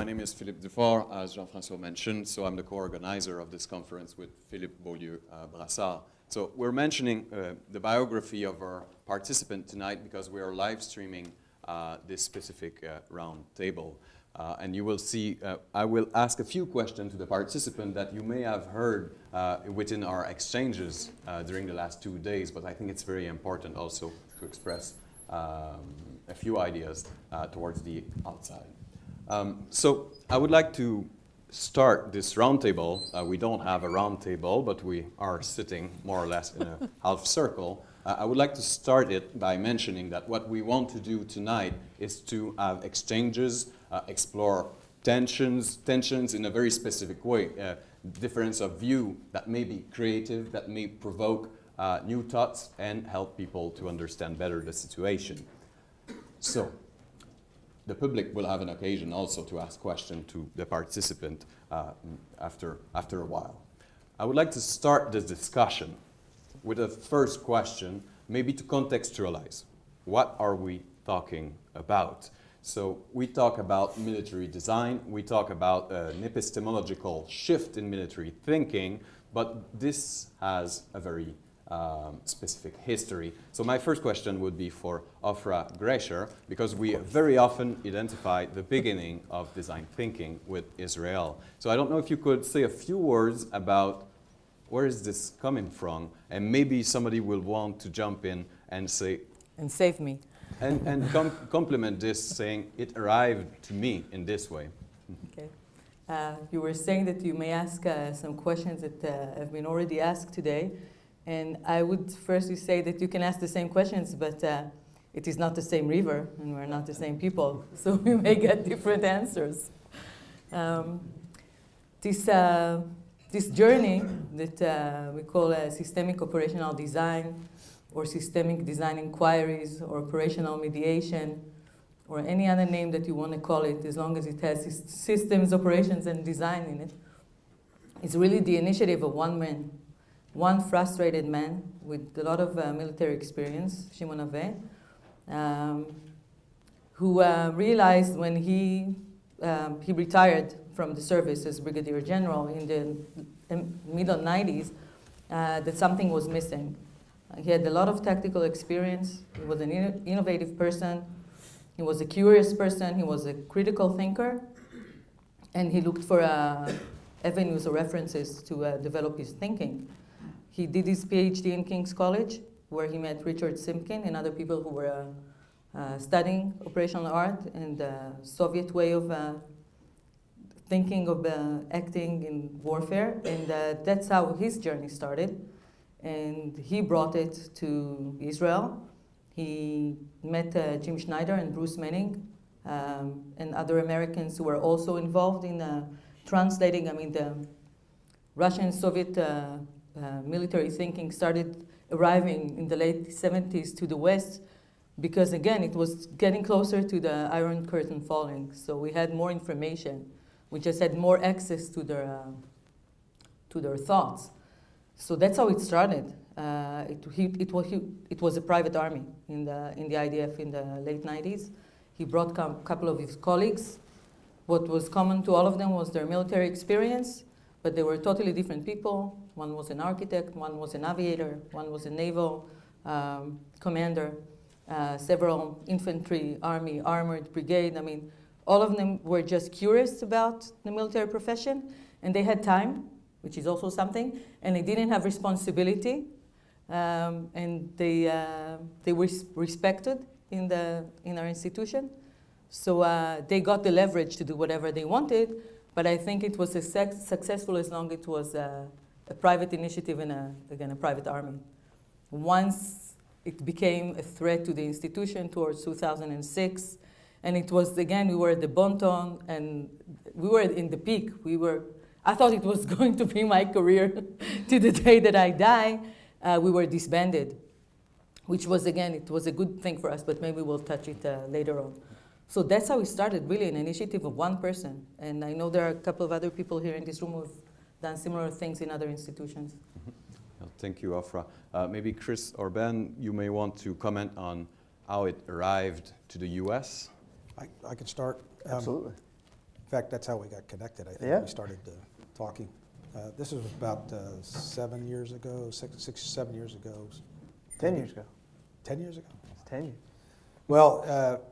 my name is Philippe Dufort, as Jean-François mentioned, so I'm the co-organizer of this conference with Philippe Beaulieu-Brassard. So we're mentioning the biography of our participant tonight because we are live streaming this specific round table. And you will see, I will ask a few questions to the participant that you may have heard within our exchanges during the last 2 days, but I think it's very important also to express a few ideas towards the outside. So I would like to start this roundtable. We don't have a roundtable, but we are sitting more or less in a half circle. I would like to start it by mentioning that what we want to do tonight is to have exchanges, explore tensions in a very specific way, difference of view that may be creative, that may provoke new thoughts and help people to understand better the situation. So, the public will have an occasion also to ask questions to the participant after a while. I would like to start this discussion with a first question, maybe to contextualize. What are we talking about? So we talk about military design, we talk about an epistemological shift in military thinking, but this has a very specific history. So my first question would be for Ofra Graicer, because we very often identify the beginning of design thinking with Israel. So I don't know if you could say a few words about where is this coming from, and maybe somebody will want to jump in and say... And save me. And complement this, saying, it arrived to me in this way. Okay. You were saying that you may ask some questions that have been already asked today. And I would firstly say that you can ask the same questions, but it is not the same river, and we're not the same people. So we may get different answers. This journey that we call systemic operational design, or systemic design inquiries, or operational mediation, or any other name that you want to call it, as long as it has systems, operations, and design in it, is really the initiative of one man, one frustrated man with a lot of military experience, Shimon Aveh, who realized when he retired from the service as Brigadier General in the middle 90s that something was missing. He had a lot of tactical experience. He was an innovative person. He was a curious person. He was a critical thinker. And he looked for avenues or references to develop his thinking. He did his PhD in King's College, where he met Richard Simkin and other people who were studying operational art and the Soviet way of thinking of acting in warfare. And that's how his journey started. And he brought it to Israel. He met Jim Schneider and Bruce Manning and other Americans who were also involved in translating. I mean, the Russian-Soviet military thinking started arriving in the late 70s to the West because, again, it was getting closer to the Iron Curtain falling. So we had more information. We just had more access to their thoughts. So that's how it started. It was a private army in the IDF in the late 90s. He brought a couple of his colleagues. What was common to all of them was their military experience, but they were totally different people. One was an architect, one was an aviator, one was a naval commander, several infantry, army, armored brigade. I mean, all of them were just curious about the military profession, and they had time, which is also something, and they didn't have responsibility, and they were respected in our institution. So they got the leverage to do whatever they wanted, but I think it was successful as long as it was a private initiative and, again, a private army. Once it became a threat to the institution towards 2006, and it was, again, we were at the bon ton, and we were in the peak. I thought it was going to be my career to the day that I die. We were disbanded, which was, again, it was a good thing for us, but maybe we'll touch it later on. So that's how we started, really, an initiative of one person. And I know there are a couple of other people here in this room who have done similar things in other institutions. Well, thank you, Ofra. Maybe Chris or Ben, you may want to comment on how it arrived to the US. I could start. Absolutely. fact, that's how we got connected. I think Yeah. we started talking. This was about 7 years ago, 7 years ago. 10 years ago. 10 years ago? It's 10 years. Well,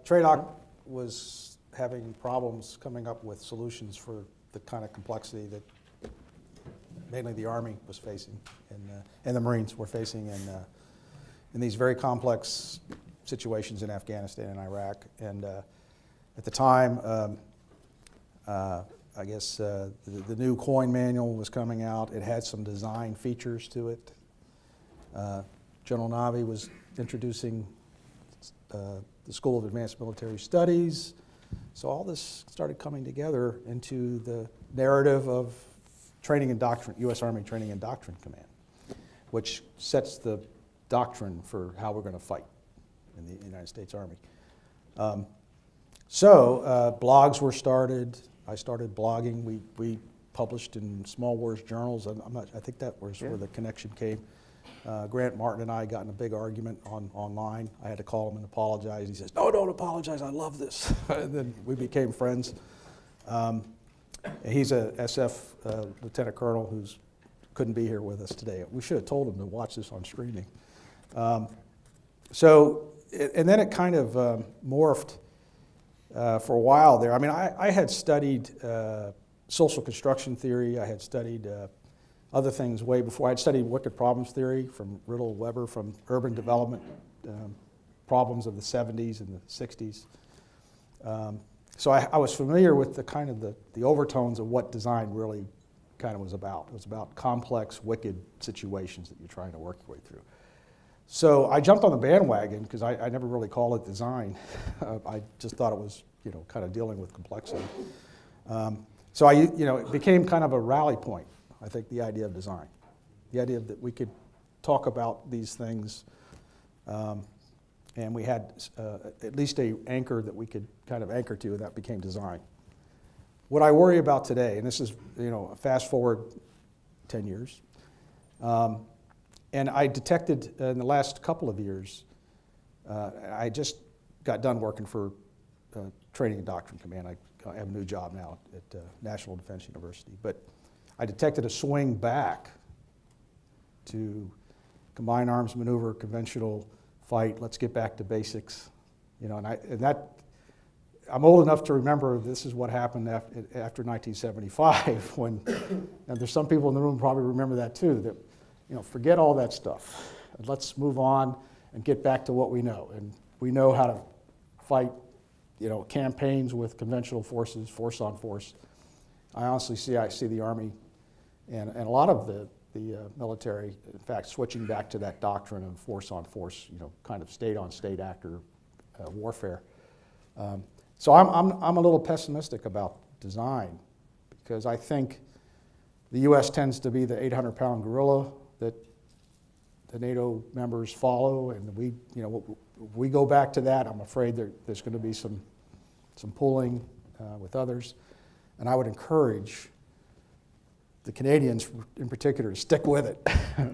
TRADOC was having problems coming up with solutions for the kind of complexity that mainly the Army was facing and the Marines were facing in these very complex situations in Afghanistan and Iraq. And at the time, I guess the new COIN manual was coming out. It had some design features to it. General Navi was introducing the School of Advanced Military Studies. So all this started coming together into the narrative of Training and Doctrine, U.S. Army Training and Doctrine Command, which sets the doctrine for how we're going to fight in the United States Army. So blogs were started. I started blogging. We published in Small Wars journals. I think that was where the connection came. Grant Martin and I got in a big argument online. I had to call him and apologize. He says, "No, don't apologize. I love this." And then we became friends. He's a SF lieutenant colonel who couldn't be here with us today. We should have told him to watch this on streaming. And then it kind of morphed for a while there. I mean, I had studied social construction theory. I had studied other things way before. I'd studied wicked problems theory from Riddle Weber, from urban development problems of the 70s and the 60s. So I was familiar with the kind of the overtones of what design really kind of was about. It was about complex, wicked situations that you're trying to work your way through. So I jumped on the bandwagon because I never really called it design. I just thought it was, kind of dealing with complexity. So it became kind of a rally point. I think the idea of design, the idea that we could talk about these things, and we had at least an anchor that we could kind of anchor to, and that became design. What I worry about today, and this is, fast forward 10 years, and I detected in the last couple of years, I just got done working for Training and Doctrine Command. I have a new job now at National Defense University, but I detected a swing back to combined arms maneuver, conventional fight. Let's get back to basics, I'm old enough to remember this is what happened after 1975. When and there's some people in the room who probably remember that too. That forget all that stuff. And let's move on and get back to what we know. And we know how to fight, campaigns with conventional forces, force on force. I honestly see the Army and a lot of the military, in fact, switching back to that doctrine of force on force, kind of state on state actor warfare. So I'm a little pessimistic about design because I think the U.S. tends to be the 800-pound gorilla that the NATO members follow, and we go back to that. I'm afraid there's going to be some pulling with others, and I would encourage the Canadians in particular to stick with it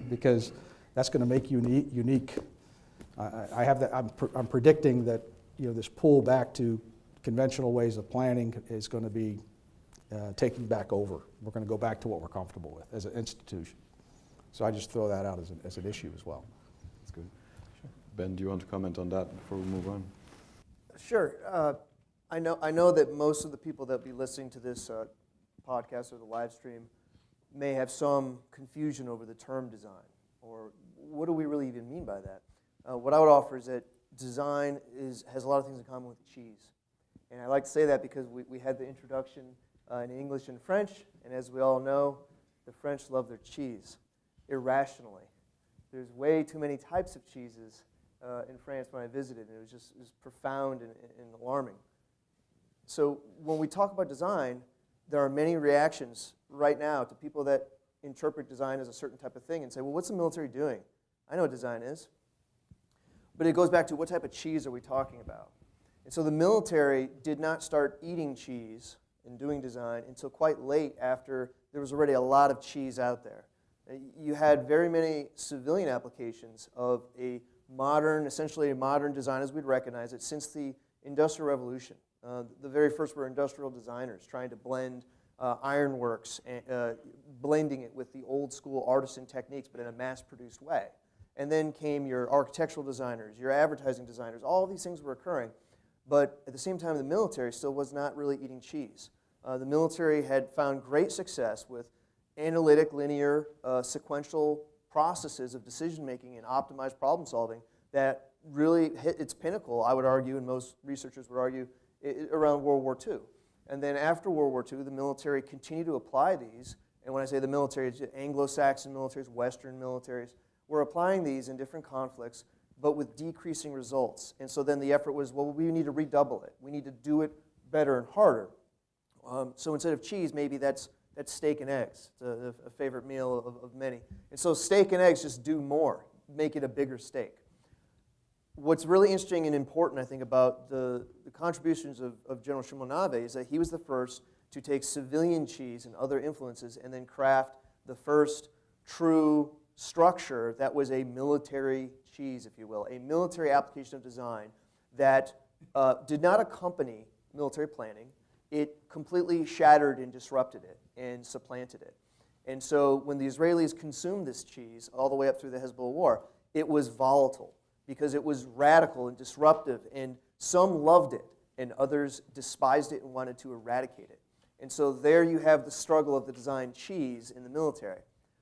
because that's going to make you unique. I have that. I'm predicting that this pull back to conventional ways of planning is going to be taking back over. We're going to go back to what we're comfortable with as an institution. So I just throw that out as an issue as well. That's good. Sure. Ben, do you want to comment on that before we move on? Sure. I know that most of the people that will be listening to this podcast or the live stream may have some confusion over the term design, or what do we really even mean by that? What I would offer is that design has a lot of things in common with cheese. And I like to say that because we had the introduction in English and French, and as we all know, the French love their cheese irrationally. There's way too many types of cheeses in France when I visited, and it was profound and alarming. So when we talk about design, there are many reactions right now to people that interpret design as a certain type of thing and say, well, what's the military doing? I know what design is. But it goes back to what type of cheese are we talking about? And so the military did not start eating cheese and doing design until quite late after there was already a lot of cheese out there. You had very many civilian applications of essentially a modern design as we'd recognize it since the Industrial Revolution. The very first were industrial designers trying to blend ironworks, blending it with the old school artisan techniques, but in a mass-produced way. And then came your architectural designers, your advertising designers. All these things were occurring, but at the same time, the military still was not really eating cheese. The military had found great success with analytic, linear, sequential processes of decision-making and optimized problem-solving that really hit its pinnacle, I would argue, and most researchers would argue, around World War II. And then after World War II, the military continued to apply these, and when I say the military, it's Anglo-Saxon militaries, Western militaries, were applying these in different conflicts, but with decreasing results. And so then the effort was, well, we need to redouble it. We need to do it better and harder. So instead of cheese, maybe that's steak and eggs. It's a favorite meal of many. And so steak and eggs just do more, make it a bigger steak. What's really interesting and important, I think, about the contributions of General Shimonave is that he was the first to take civilian cheese and other influences and then craft the first true structure that was a military cheese, if you will, a military application of design that did not accompany military planning. It completely shattered and disrupted it and supplanted it. And so when the Israelis consumed this cheese all the way up through the Hezbollah war, it was volatile because it was radical and disruptive, and some loved it and others despised it and wanted to eradicate it. And so there you have the struggle of the design cheese in the military.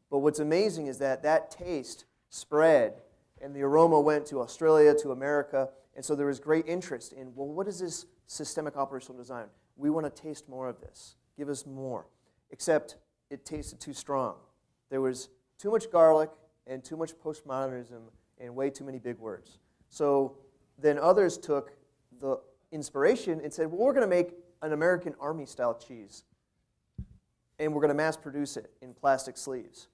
But what's amazing is that that taste spread, and the aroma went to Australia, to America, and so there was great interest in, well, what is this systemic operational design? We want to taste more of this. Give us more. Except it tasted too strong. There was too much garlic and too much postmodernism and way too many big words. So then others took the inspiration and said, well, we're going to make an American Army-style cheese, and we're going to mass produce it in plastic sleeves.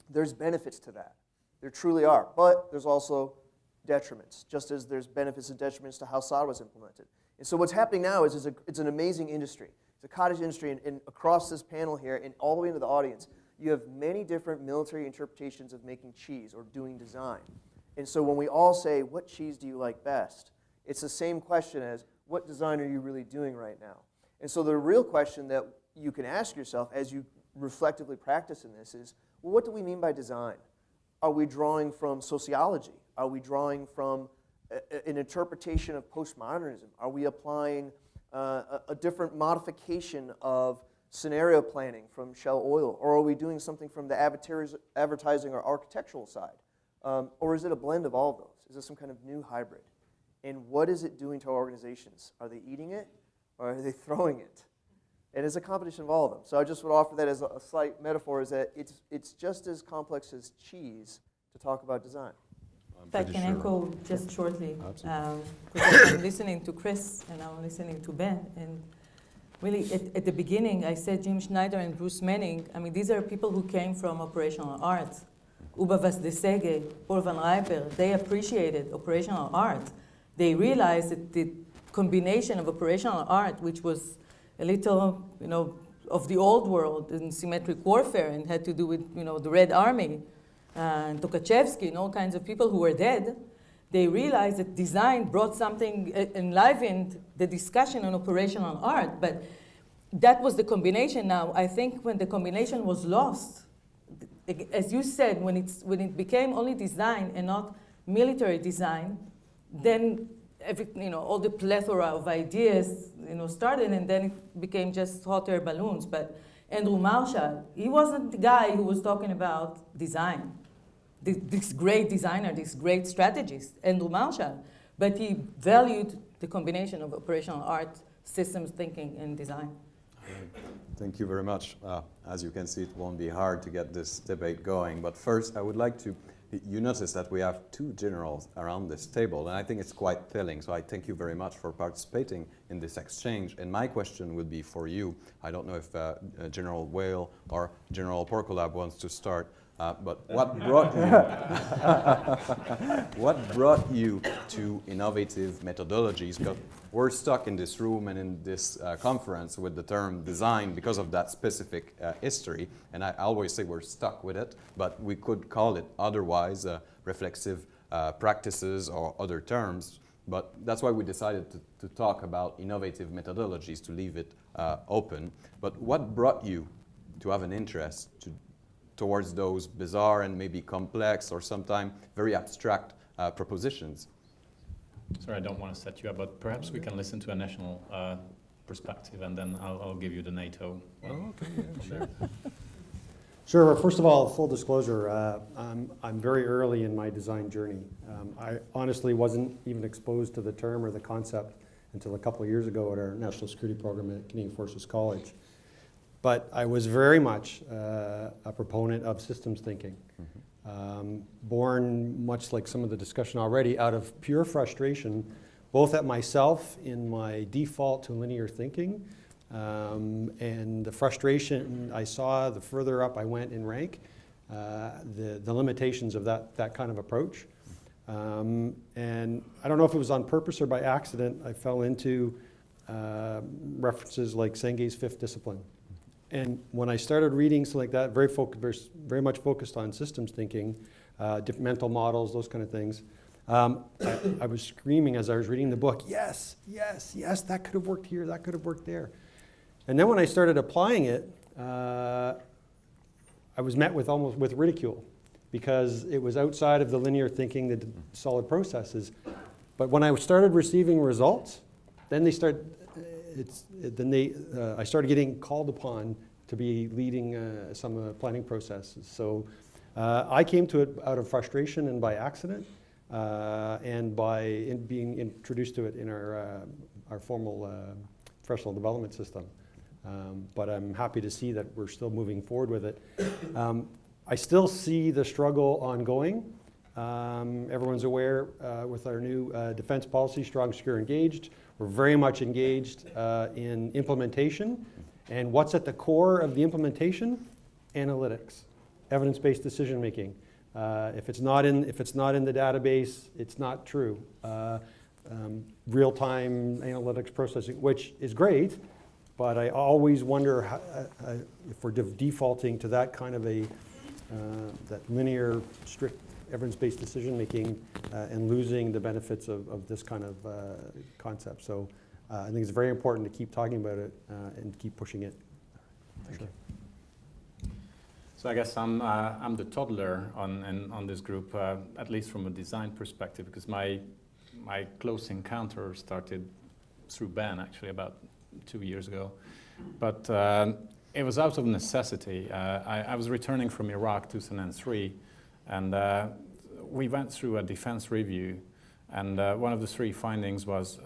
There's benefits to that. There truly are. But there's also detriments, just as there's benefits and detriments to how SOD was implemented. And so what's happening now is it's an amazing industry. It's a cottage industry, and across this panel here and all the way into the audience, you have many different military interpretations of making cheese or doing design. And so when we all say, what cheese do you like best? It's the same question as, what design are you really doing right now? And so the real question that you can ask yourself as you reflectively practice in this is, well, what do we mean by design? Are we drawing from sociology? Are we drawing from an interpretation of postmodernism? Are we applying a different modification of scenario planning from Shell Oil? Or are we doing something from the advertising or architectural side? Or is it a blend of all of those? Is it some kind of new hybrid? And what is it doing to our organizations? Are they eating it or are they throwing it? And it's a competition of all of them. So I just would offer that as a slight metaphor, is that it's just as complex as cheese to talk about design. If I can echo just shortly, because I'm listening to Chris and I'm listening to Ben, and really at the beginning I said Jim Schneider and Bruce Manning. I mean, these are people who came from operational art. Uba Vasdesege, Paul van Rijper, they appreciated operational art. They realized that the combination of operational art, which was a little, of the old world in symmetric warfare and had to do with, the Red Army, and Tukhachevsky and all kinds of people who were dead, they realized that design brought something, enlivened the discussion on operational art. But that was the combination. Now, I think when the combination was lost, as you said, when it became only design and not military design, then all the plethora of ideas started, and then it became just hot air balloons. But Andrew Marshall, he wasn't the guy who was talking about design. This great designer, this great strategist, Andrew Marshall, but he valued the combination of operational art, systems thinking, and design. Thank you very much. As you can see, it won't be hard to get this debate going, but first I would like to, you notice that we have two generals around this table, and I think it's quite telling, so I thank you very much for participating in this exchange. And my question would be for you. I don't know if General Whale or General Porkolab wants to start. But what brought you to innovative methodologies? Because we're stuck in this room and in this conference with the term design because of that specific history. And I always say we're stuck with it, but we could call it otherwise reflexive practices or other terms. But that's why we decided to talk about innovative methodologies, to leave it open. But what brought you to have an interest towards those bizarre and maybe complex or sometimes very abstract propositions? Sorry, I don't want to set you up, but perhaps we can listen to a national perspective, and then I'll give you the NATO one. Oh, okay, yeah, sure. Sure. Well, first of all, full disclosure, I'm very early in my design journey. I honestly wasn't even exposed to the term or the concept until a couple of years ago at our national security program at Canadian Forces College. But I was very much a proponent of systems thinking. Born, much like some of the discussion already, out of pure frustration, both at myself in my default to linear thinking, and the frustration I saw the further up I went in rank, the limitations of that kind of approach. And I don't know if it was on purpose or by accident, I fell into references like Senge's fifth discipline. And when I started reading something like that, very much focused on systems thinking, different mental models, those kind of things, I was screaming as I was reading the book, yes, yes, yes, that could have worked here, that could have worked there. And then when I started applying it, I was met almost with ridicule, because it was outside of the linear thinking, the solid processes. But when I started receiving results, then I started getting called upon to be leading some planning processes. So I came to it out of frustration and by accident, and by being introduced to it in our formal professional development system. But I'm happy to see that we're still moving forward with it. I still see the struggle ongoing. Everyone's aware with our new defense policy, strong, secure, engaged. We're very much engaged in implementation. And what's at the core of the implementation? Analytics, evidence-based decision making. If it's not in the database, it's not true. Real-time analytics processing, which is great, but I always wonder if we're defaulting to that kind of that linear, strict evidence-based decision making and losing the benefits of this kind of concept. So I think it's very important to keep talking about it and keep pushing it. Thank you. So I guess I'm the toddler on this group, at least from a design perspective, because my close encounter started through Ben, actually, about 2 years ago. But it was out of necessity. I was returning from Iraq 2003, and we went through a defense review, and one of the three findings was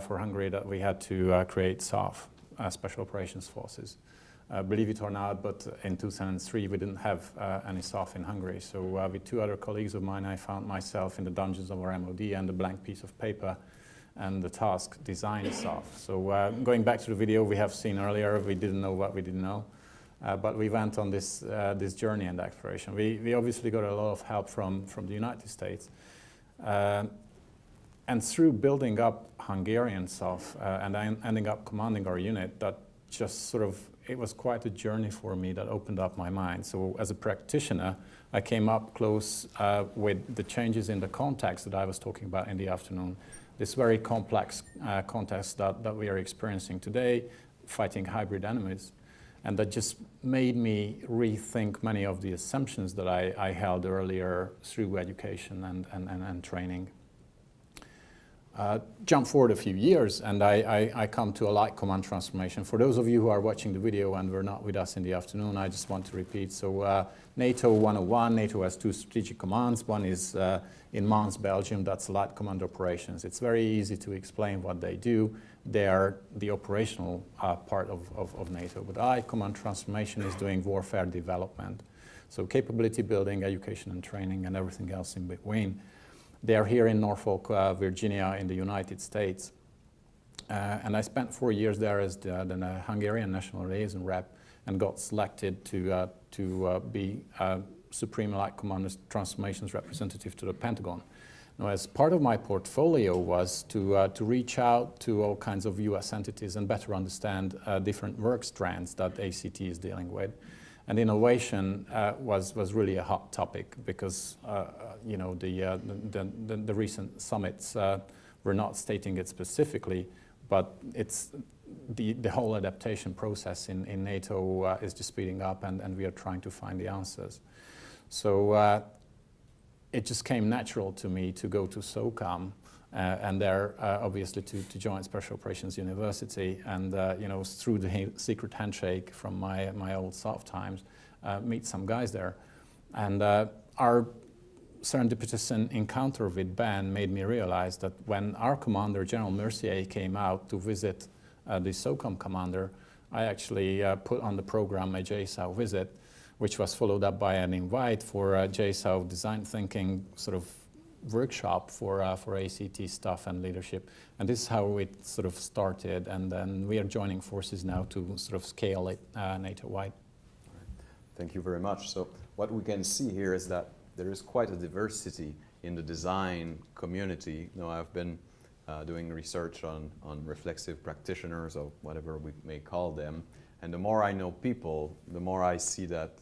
for Hungary that we had to create SOF, Special Operations Forces. Believe it or not, but in 2003 we didn't have any SOF in Hungary. So with two other colleagues of mine, I found myself in the dungeons of our MOD and a blank piece of paper and the task, design SOF. So going back to the video we have seen earlier, we didn't know what we didn't know. But we went on this journey and exploration. We obviously got a lot of help from the United States. And through building up Hungarian SOF and ending up commanding our unit, that just sort of, it was quite a journey for me that opened up my mind. So as a practitioner, I came up close with the changes in the context that I was talking about in the afternoon. This very complex context that we are experiencing today, fighting hybrid enemies. And that just made me rethink many of the assumptions that I held earlier through education and training. Jump forward a few years, and I come to a light command transformation. For those of you who are watching the video and were not with us in the afternoon, I just want to repeat. So NATO 101, NATO has two strategic commands. One is in Mons, Belgium, that's light command operations. It's very easy to explain what they do. They are the operational part of NATO. But I, command transformation, is doing warfare development. So capability building, education and training, and everything else in between. They are here in Norfolk, Virginia, in the United States. And I spent 4 years there as the Hungarian National Liaison Rep and got selected to be Supreme Light Command Transformations representative to the Pentagon. Now, as part of my portfolio was to reach out to all kinds of US entities and better understand different work strands that ACT is dealing with. And innovation was really a hot topic because you know the recent summits We're not stating it specifically, but it's the whole adaptation process in NATO is just speeding up, and we are trying to find the answers. So it just came natural to me to go to SOCOM, and there obviously to join Special Operations University, and you know, through the secret handshake from my old SOF times, meet some guys there. And our serendipitous encounter with Ben made me realize that when our commander, General Mercier, came out to visit the SOCOM commander, I actually put on the program a JSOU visit, which was followed up by an invite for a JSOU design thinking sort of workshop for ACT staff and leadership. And this is how it sort of started, and then we are joining forces now to sort of scale it NATO-wide. Thank you very much. So what we can see here is that there is quite a diversity in the design community. You know, I've been doing research on reflexive practitioners, or whatever we may call them, and the more I know people, the more I see that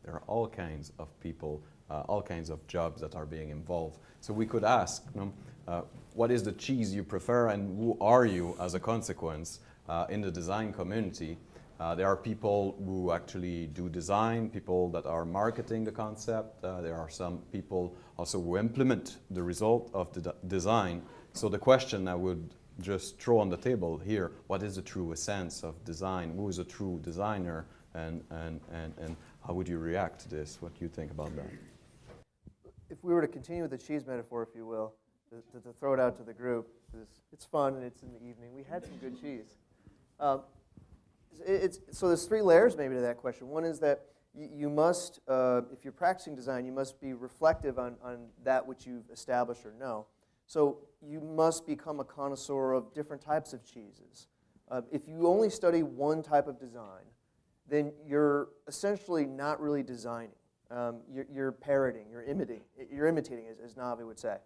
there are all kinds of people, all kinds of jobs that are being involved. So we could ask, you know, what is the cheese you prefer, and who are you as a consequence in the design community? There are people who actually do design, people that are marketing the concept. There are some people also who implement the result of the design. So the question I would just throw on the table here, what is the true essence of design? Who is a true designer? And how would you react to this? What do you think about that? If we were to continue with the cheese metaphor, if you will, to throw it out to the group, because it's fun and it's in the evening, we had some good cheese. So there's three layers maybe to that question. One is that you must, if you're practicing design, you must be reflective on that which you've established or know. So you must become a connoisseur of different types of cheeses. If you only study one type of design, then you're essentially not really designing. You're parroting, you're imitating, as Navi would say.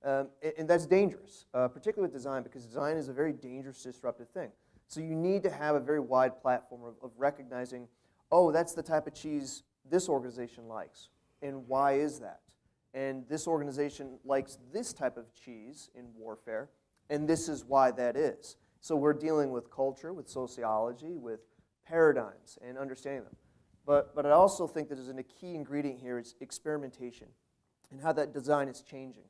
And that's dangerous, particularly with design, because design is a very dangerous, disruptive thing. So you need to have a very wide platform of recognizing, oh, that's the type of cheese this organization likes, and why is that? And this organization likes this type of cheese in warfare, and this is why that is. So we're dealing with culture, with sociology, with paradigms, and understanding them. But I also think that there's a key ingredient here is experimentation, and how that design is changing.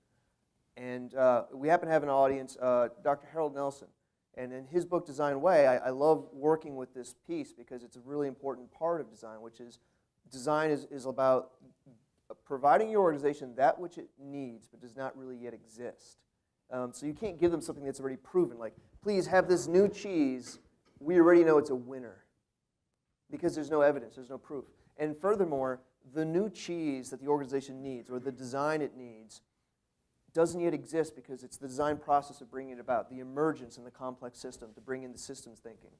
And we happen to have an audience, Dr. Harold Nelson. And in his book, Design Way, I love working with this piece because it's a really important part of design, which is design is about providing your organization that which it needs but does not really yet exist. So you can't give them something that's already proven, like, please have this new cheese. We already know it's a winner because there's no evidence, there's no proof. And furthermore, the new cheese that the organization needs or the design it needs doesn't yet exist because it's the design process of bringing it about, the emergence in the complex system to bring in the systems thinking.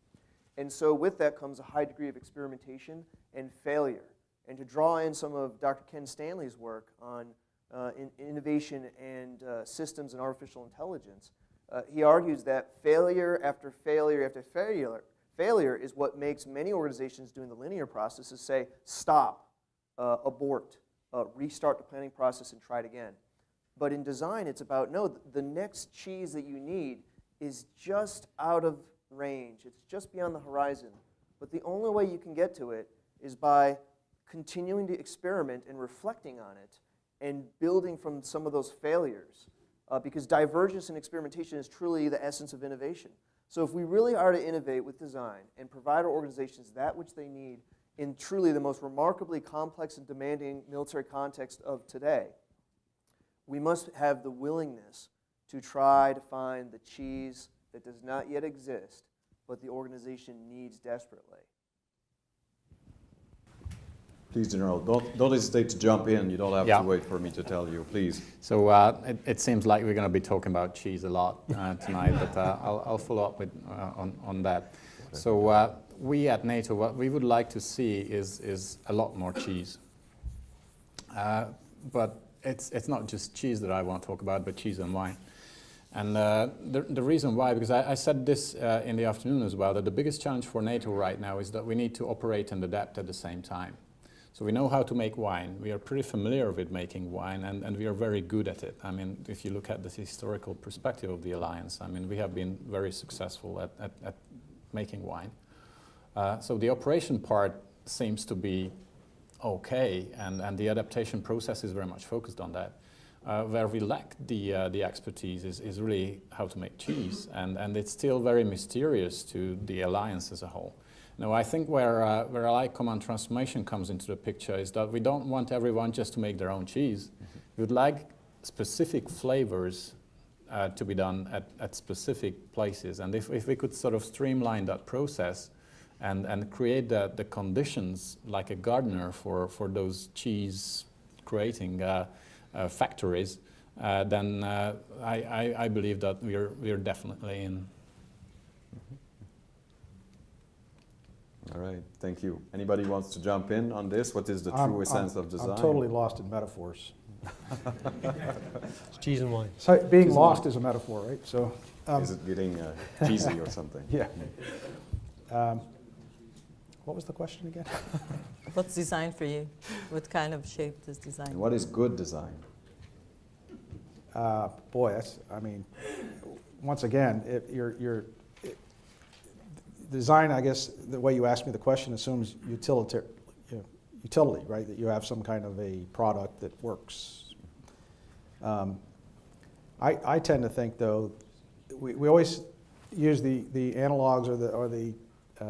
And so with that comes a high degree of experimentation and failure. And to draw in some of Dr. Ken Stanley's work on innovation and systems and artificial intelligence, he argues that failure after failure after failure is what makes many organizations doing the linear processes say, stop, abort, restart the planning process and try it again. But in design, it's about, no, the next cheese that you need is just out of range. It's just beyond the horizon. But the only way you can get to it is by continuing to experiment and reflecting on it and building from some of those failures. Because divergence and experimentation is truly the essence of innovation. So if we really are to innovate with design and provide our organizations that which they need in truly the most remarkably complex and demanding military context of today, we must have the willingness to try to find the cheese that does not yet exist, but the organization needs desperately. Please, General, don't hesitate to jump in. You don't have to wait for me to tell you, please. So it seems like we're going to be talking about cheese a lot tonight, but I'll follow up with, on that. Okay. So we at NATO, what we would like to see is a lot more cheese. But it's not just cheese that I want to talk about, but cheese and wine. And the reason why, because I said this in the afternoon as well, that the biggest challenge for NATO right now is that we need to operate and adapt at the same time. So we know how to make wine. We are pretty familiar with making wine, and we are very good at it. I mean, if you look at the historical perspective of the alliance, I mean, we have been very successful at making wine. So the operation part seems to be okay, and the adaptation process is very much focused on that. Where we lack the expertise is really how to make cheese, and it's still very mysterious to the alliance as a whole. Now, I think where Allied Command Transformation comes into the picture is that we don't want everyone just to make their own cheese. We would like specific flavors to be done at specific places, and if we could sort of streamline that process and create the conditions like a gardener for those cheese creating factories, then I believe that we're definitely in. All right, thank you. Anybody wants to jump in on this? What is the true essence of design? I'm totally lost in metaphors. It's cheese and wine. So being lost is a metaphor, right? So Is it getting cheesy or something? yeah. What was the question again? What's design for you? What kind of shape does design? And what is good design? Boy, I mean, once again, design, I guess, the way you asked me the question assumes utility, right? That you have some kind of a product that works. I tend to think, though, we always use the analogs or the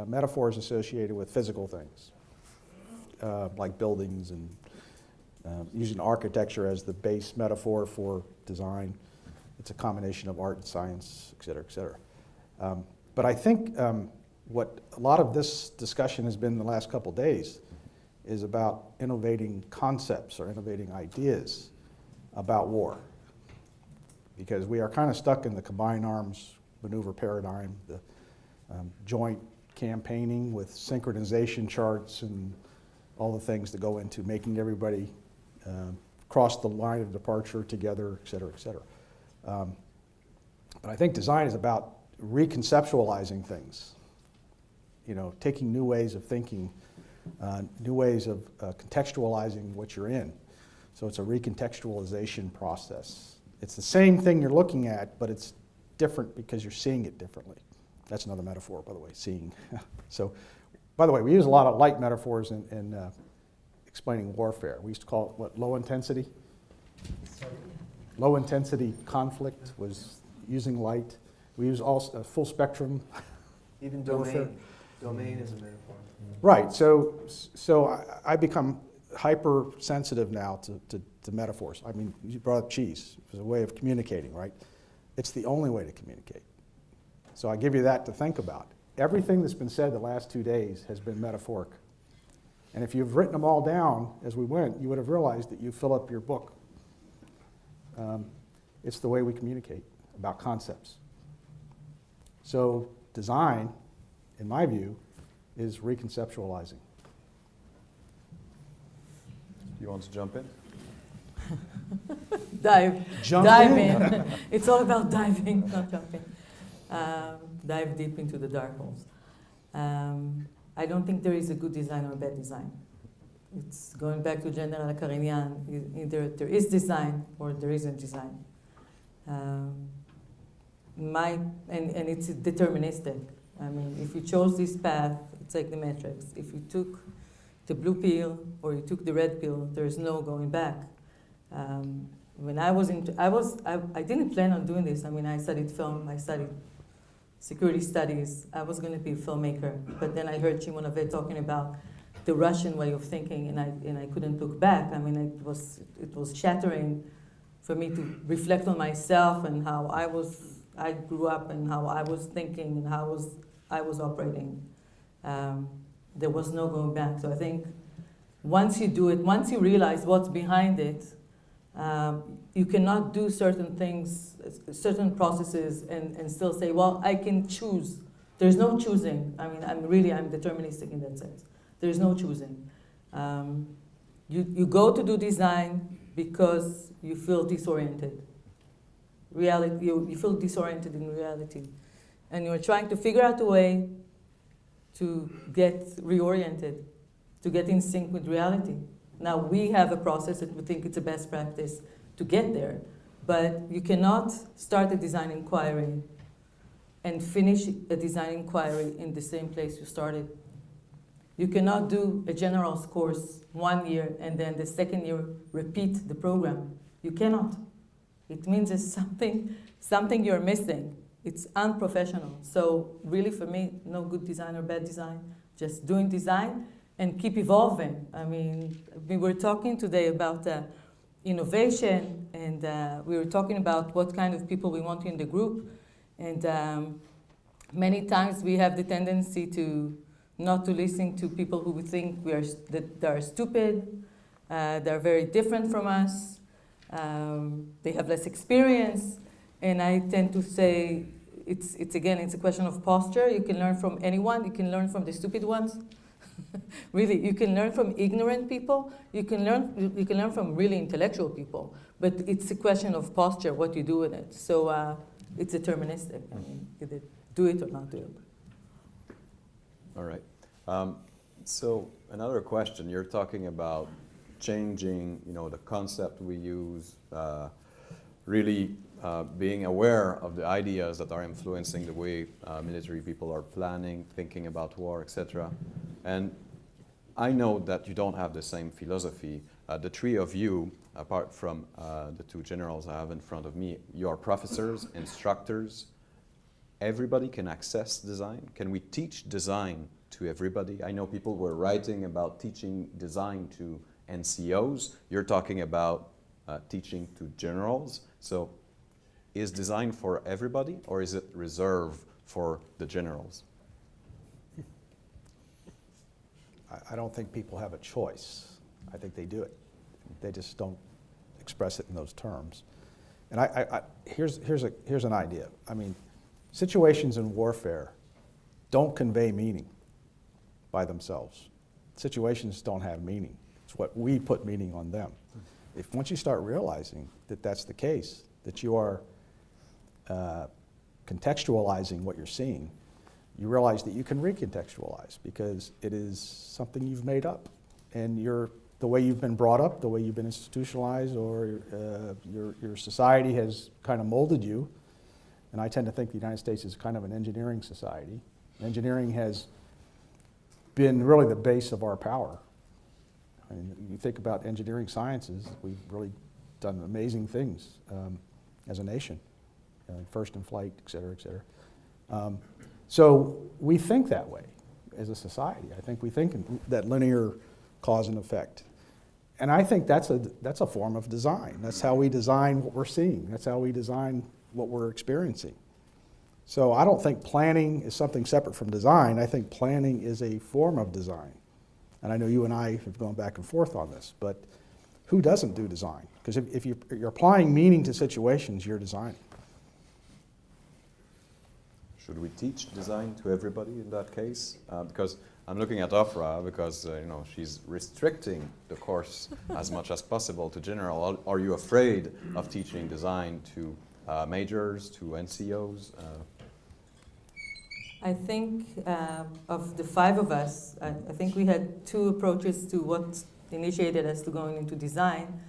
metaphors associated with physical things, like buildings, and using architecture as the base metaphor for design. It's a combination of art and science, et cetera, et cetera. But I think what a lot of this discussion has been the last couple of days is about innovating concepts or innovating ideas about war. Because we are kind of stuck in the combined arms maneuver paradigm, the joint campaigning with synchronization charts and all the things that go into making everybody cross the line of departure together, et cetera, et cetera. But I think design is about reconceptualizing things, taking new ways of thinking, new ways of contextualizing what you're in. So it's a recontextualization process. It's the same thing you're looking at, but it's different because you're seeing it differently. That's another metaphor, by the way, seeing. So, by the way, we use a lot of light metaphors in explaining warfare. We used to call it, what, low intensity? Low intensity conflict was using light. We use also full spectrum. Even warfare. domain is a metaphor. Right, so I become hypersensitive now to metaphors. I mean, you brought up cheese as a way of communicating, right? It's the only way to communicate. So I give you that to think about. Everything that's been said the last 2 days has been metaphoric. And if you've written them all down as we went, you would have realized that you fill up your book. It's the way we communicate about concepts. So design, in my view, is reconceptualizing. You want to jump in? Dive in. It's all about diving, not jumping. Dive deep into the dark holes. I don't think there is a good design or a bad design. It's going back to General Karinian. Either there is design or there isn't design. And it's deterministic. I mean, if you chose this path, it's like the matrix. If you took the blue pill or you took the red pill, there's no going back. When I didn't plan on doing this. I mean, I studied film, I studied security studies. I was going to be a filmmaker, but then I heard Shimon Avet talking about the Russian way of thinking, and I couldn't look back. I mean, it was shattering for me to reflect on myself and how I grew up and how I was thinking and how I was operating. There was no going back. So I think once you do it, once you realize what's behind it, you cannot do certain things, certain processes, and still say, well, I can choose. There's no choosing. I mean, I'm deterministic in that sense. There's no choosing. You go to do design because you feel disoriented. You feel disoriented in reality. And you're trying to figure out a way to get reoriented. to get in sync with reality. Now, we have a process that we think it's a best practice to get there, but you cannot start a design inquiry and finish a design inquiry in the same place you started. You cannot do a general's course 1 year and then the second year repeat the program. You cannot. It means there's something you're missing. It's unprofessional. So really for me, no good design or bad design, just doing design and keep evolving. I mean, we were talking today about innovation, and we were talking about what kind of people we want in the group. And many times we have the tendency to not to listen to people who we think that they are stupid, they're very different from us, they have less experience. And I tend to say, it's a question of posture. You can learn from anyone. You can learn from the stupid ones. Really, you can learn from ignorant people. You can learn from really intellectual people. But it's a question of posture, what you do with it. So it's deterministic. I mean, either do it or not do it. All right. So another question. You're talking about changing, the concept we use, really being aware of the ideas that are influencing the way military people are planning, thinking about war, etc. And I know that you don't have the same philosophy. The three of you, apart from the two generals I have in front of me, you are professors, instructors. Everybody can access design. Can we teach design to everybody? I know people were writing about teaching design to NCOs. You're talking about teaching to generals. So is design for everybody, or is it reserved for the generals? I don't think people have a choice. I think they do it. They just don't express it in those terms. And here's an idea. I mean, situations in warfare don't convey meaning by themselves. Situations don't have meaning. It's what we put meaning on them. Once you start realizing that that's the case, that you are contextualizing what you're seeing, you realize that you can recontextualize because it is something you've made up. And the way you've been brought up, the way you've been institutionalized, or your society has kind of molded you. And I tend to think the United States is kind of an engineering society. Engineering has been really the base of our power. I mean, you think about engineering sciences, we've really done amazing things as a nation, first in flight, et cetera, et cetera. So we think that way as a society. I think we think in that linear cause and effect. And I think that's a form of design. That's how we design what we're seeing. That's how we design what we're experiencing. So I don't think planning is something separate from design. I think planning is a form of design. And I know you and I have gone back and forth on this, but who doesn't do design? Because if you're applying meaning to situations, you're designing. Should we teach design to everybody in that case? Because I'm looking at Ofra because she's restricting the course as much as possible to general. Are you afraid of teaching design to majors, to NCOs? I think of the five of us, I think we had two approaches to what initiated us to going into design,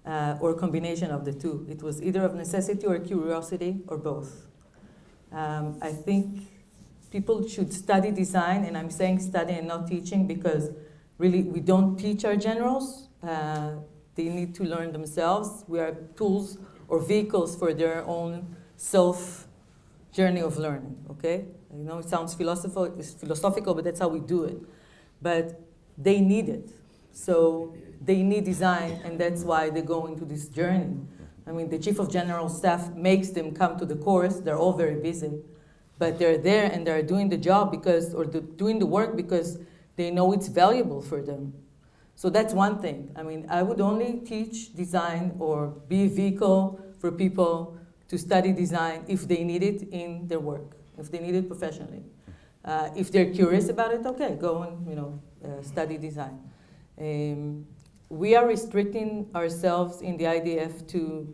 or a combination of the two. It was either of necessity or curiosity, or both. I think people should study design, and I'm saying study and not teaching because really we don't teach our generals. They need to learn themselves. We are tools or vehicles for their own self-journey of learning, okay? I know it sounds philosophical, but that's how we do it. But they need it. So they need design, and that's why they go into this journey. I mean, the Chief of General Staff makes them come to the course. They're all very busy. But they're there and they're doing the job doing the work because they know it's valuable for them. So that's one thing. I mean, I would only teach design or be a vehicle for people to study design if they need it in their work, if they need it professionally. If they're curious about it, okay, go and study design. We are restricting ourselves in the IDF to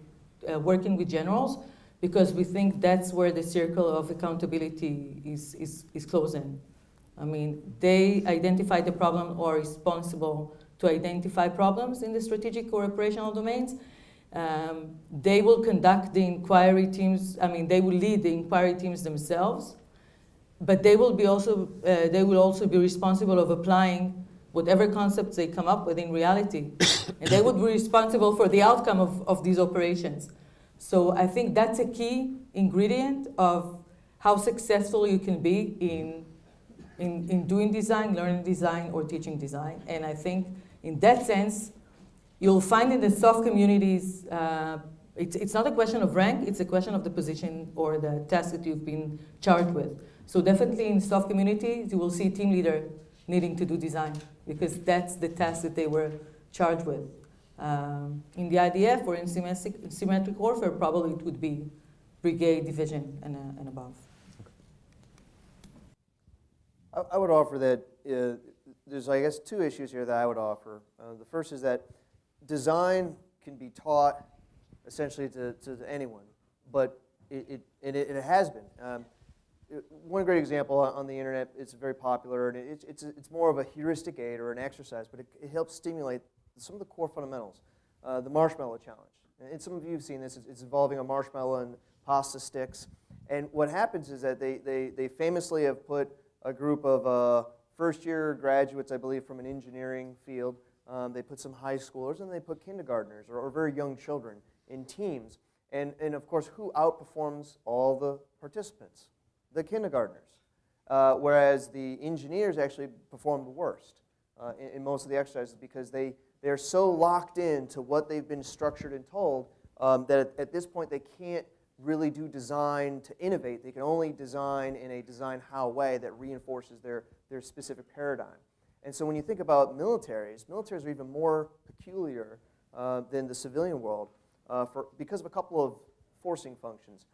working with generals because we think that's where the circle of accountability is closing. I mean, they identify the problem or are responsible to identify problems in the strategic or operational domains. They will conduct the inquiry teams, I mean, they will lead the inquiry teams themselves, but they will also be responsible of applying whatever concepts they come up with in reality. And they would be responsible for the outcome of these operations. So I think that's a key ingredient of how successful you can be in doing design, learning design, or teaching design. And I think in that sense, you'll find in the soft communities, it's not a question of rank, it's a question of the position or the task that you've been charged with. So definitely in soft communities, you will see a team leader needing to do design because that's the task that they were charged with. In the IDF or in symmetric warfare, probably it would be brigade, division, and above. I would offer that there's, I guess, two issues here that I would offer. The first is that design can be taught essentially to anyone, but it has been. One great example on the internet, it's very popular, and it's more of a heuristic aid or an exercise, but it helps stimulate some of the core fundamentals. The marshmallow challenge. And some of you have seen this. It's involving a marshmallow and pasta sticks. And what happens is that they famously have put a group of first-year graduates, I believe, from an engineering field. They put some high schoolers, and they put kindergartners or very young children in teams. And of course, who outperforms all the participants? The kindergartners. Whereas the engineers actually perform the worst in most of the exercises because they're so locked into what they've been structured and told that at this point they can't really do design to innovate. They can only design in a design how way that reinforces their specific paradigm. And so when you think about militaries are even more peculiar than the civilian world because of a couple of forcing functions.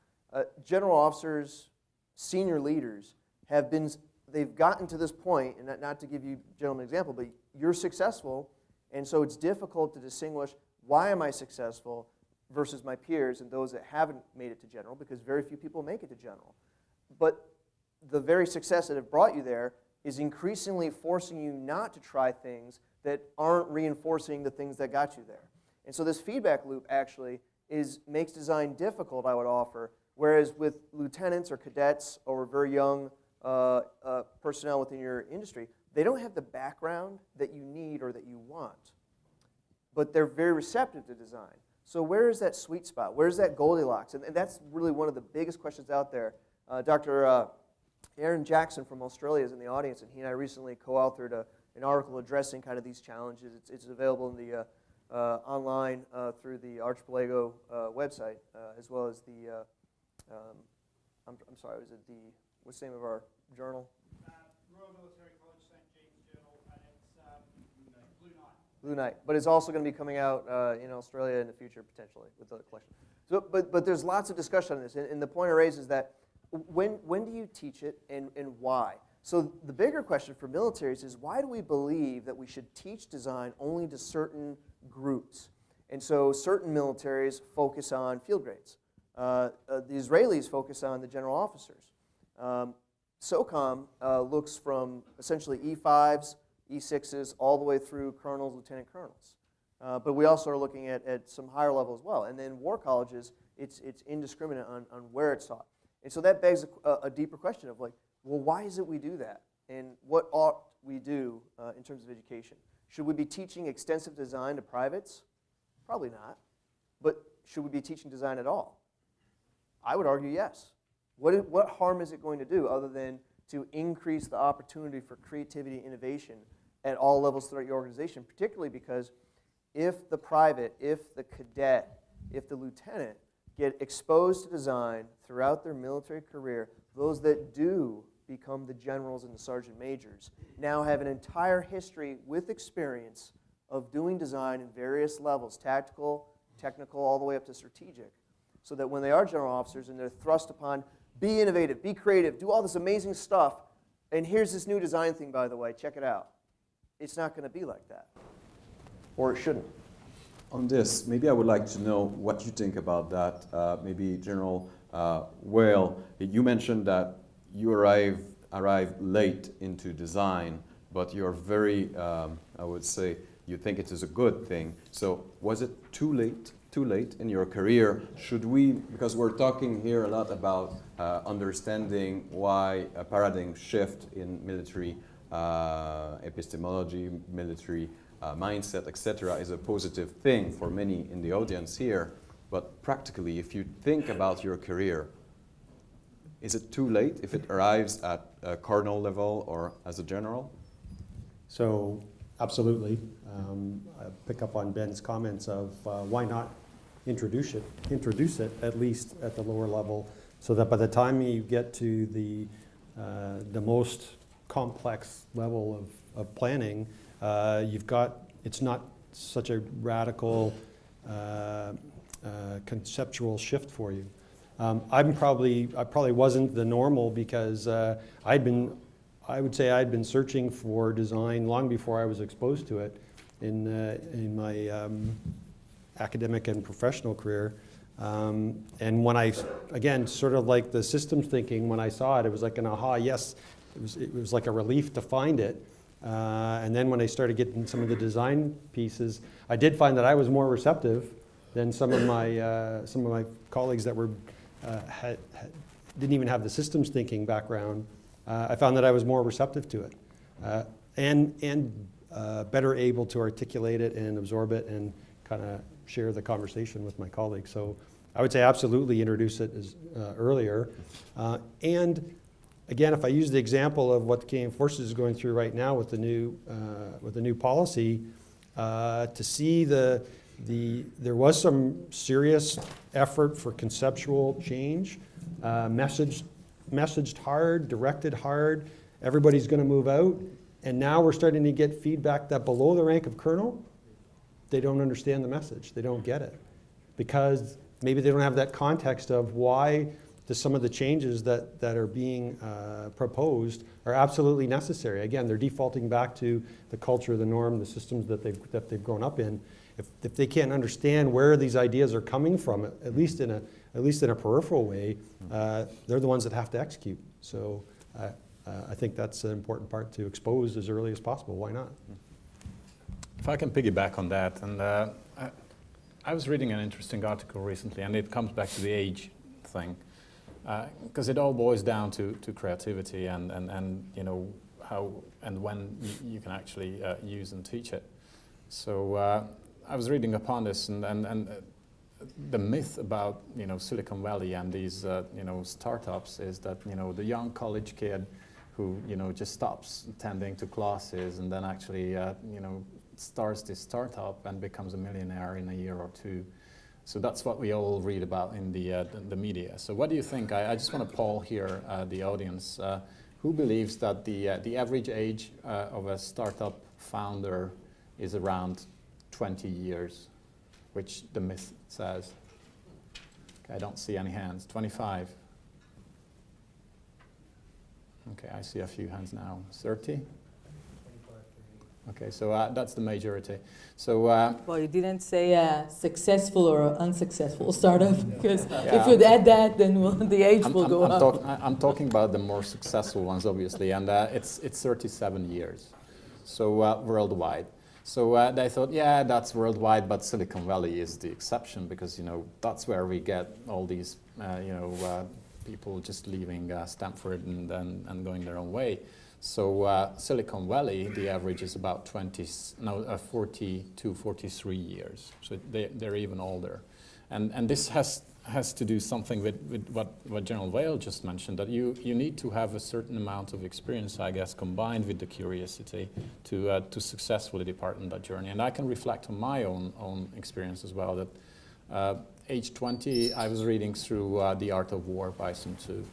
General officers, senior leaders they've gotten to this point, and not to give you gentlemen an example, but you're successful, and so it's difficult to distinguish why am I successful versus my peers and those that haven't made it to general, because very few people make it to general. But the very success that have brought you there is increasingly forcing you not to try things that aren't reinforcing the things that got you there. And so this feedback loop actually makes design difficult, I would offer, whereas with lieutenants or cadets or very young personnel within your industry, they don't have the background that you need or that you want, but they're very receptive to design. So where is that sweet spot? Where's that Goldilocks? And that's really one of the biggest questions out there. Dr. Aaron Jackson from Australia is in the audience, and he and I recently co-authored an article addressing kind of these challenges. It's available in the online through the Archipelago website, as well as the, I'm sorry, what's the name of our journal? Royal Military College St. James Journal, and it's Blue Knight. Blue Knight, but it's also going to be coming out in Australia in the future potentially with the collection. So, but there's lots of discussion on this, and the point I raise is that when do you teach it and why? So the bigger question for militaries is why do we believe that we should teach design only to certain groups? And so certain militaries focus on field grades. The Israelis focus on the general officers. SOCOM looks from essentially E5s, E6s, all the way through colonels, lieutenant colonels. But we also are looking at some higher level as well. And then war colleges, it's indiscriminate on where it's taught. And so that begs a deeper question of like, well, why is it we do that? And what ought we do in terms of education? Should we be teaching extensive design to privates? Probably not. But should we be teaching design at all? I would argue yes. What harm is it going to do other than to increase the opportunity for creativity and innovation at all levels throughout your organization, particularly because if the private, if the cadet, if the lieutenant get exposed to design throughout their military career, those that do become the generals and the sergeant majors now have an entire history with experience of doing design in various levels, tactical, technical, all the way up to strategic, so that when they are general officers and they're thrust upon, be innovative, be creative, do all this amazing stuff, and here's this new design thing, by the way, check it out. It's not going to be like that, or it shouldn't. On this, maybe I would like to know what you think about that. Maybe General Whale, you mentioned that you arrived arrive late into design, but you're very, I would say, you think it is a good thing. So was it too late in your career? Should we, because we're talking here a lot about understanding why a paradigm shift in military epistemology, military mindset, etc., is a positive thing for many in the audience here. But practically, if you think about your career, is it too late if it arrives at a colonel level or as a general? So, absolutely. I pick up on Ben's comments of why not introduce it at least at the lower level, so that by the time you get to the most complex level of planning, it's not such a radical conceptual shift for you. I probably wasn't the normal, because I would say I'd been searching for design long before I was exposed to it in my academic and professional career. And when I, again, sort of like the systems thinking, when I saw it, it was like an aha, yes, it was like a relief to find it. And then when I started getting some of the design pieces, I did find that I was more receptive than some of my colleagues that were didn't even have the systems thinking background. I found that I was more receptive to it, and better able to articulate it and absorb it and kind of share the conversation with my colleagues. So I would say absolutely introduce it as earlier. And again, if I use the example of what the Canadian Forces is going through right now with the new policy, to see there was some serious effort for conceptual change, messaged hard, directed hard. Everybody's going to move out, and now we're starting to get feedback that below the rank of colonel, they don't understand the message. They don't get it, because maybe they don't have that context of why some of the changes that are being proposed are absolutely necessary. Again, they're defaulting back to the culture, the norm, the systems that they've grown up in. If they can't understand where these ideas are coming from, at least in a peripheral way, they're the ones that have to execute. So I think that's an important part to expose as early as possible. Why not? If I can piggyback on that, and I was reading an interesting article recently, and it comes back to the age thing, because it all boils down to creativity and you know how and when you can actually use and teach it. So I was reading upon this, and the myth about Silicon Valley and these startups is that the young college kid who just stops attending to classes and then actually starts this startup and becomes a millionaire in a year or two. So that's what we all read about in the media. So what do you think? I just want to poll here the audience. Who believes that the average age of a startup founder is around 20 years, which the myth says? Okay, I don't see any hands. 25. Okay, I see a few hands now. 30? Okay, so that's the majority. So well, you didn't say successful or unsuccessful startup, because if you'd add that, then the age will go up. I'm talking about the more successful ones, obviously, and it's 37 years, so worldwide. So they thought, yeah, that's worldwide, but Silicon Valley is the exception, because that's where we get all these people just leaving Stanford and going their own way. So Silicon Valley, the average is about 40 to 43 years. So they're even older, and this has to do something with what General Vale just mentioned, that you need to have a certain amount of experience, I guess, combined with the curiosity to successfully depart on that journey. And I can reflect on my own experience as well. That age 20, I was reading through The Art of War by Sun Tzu.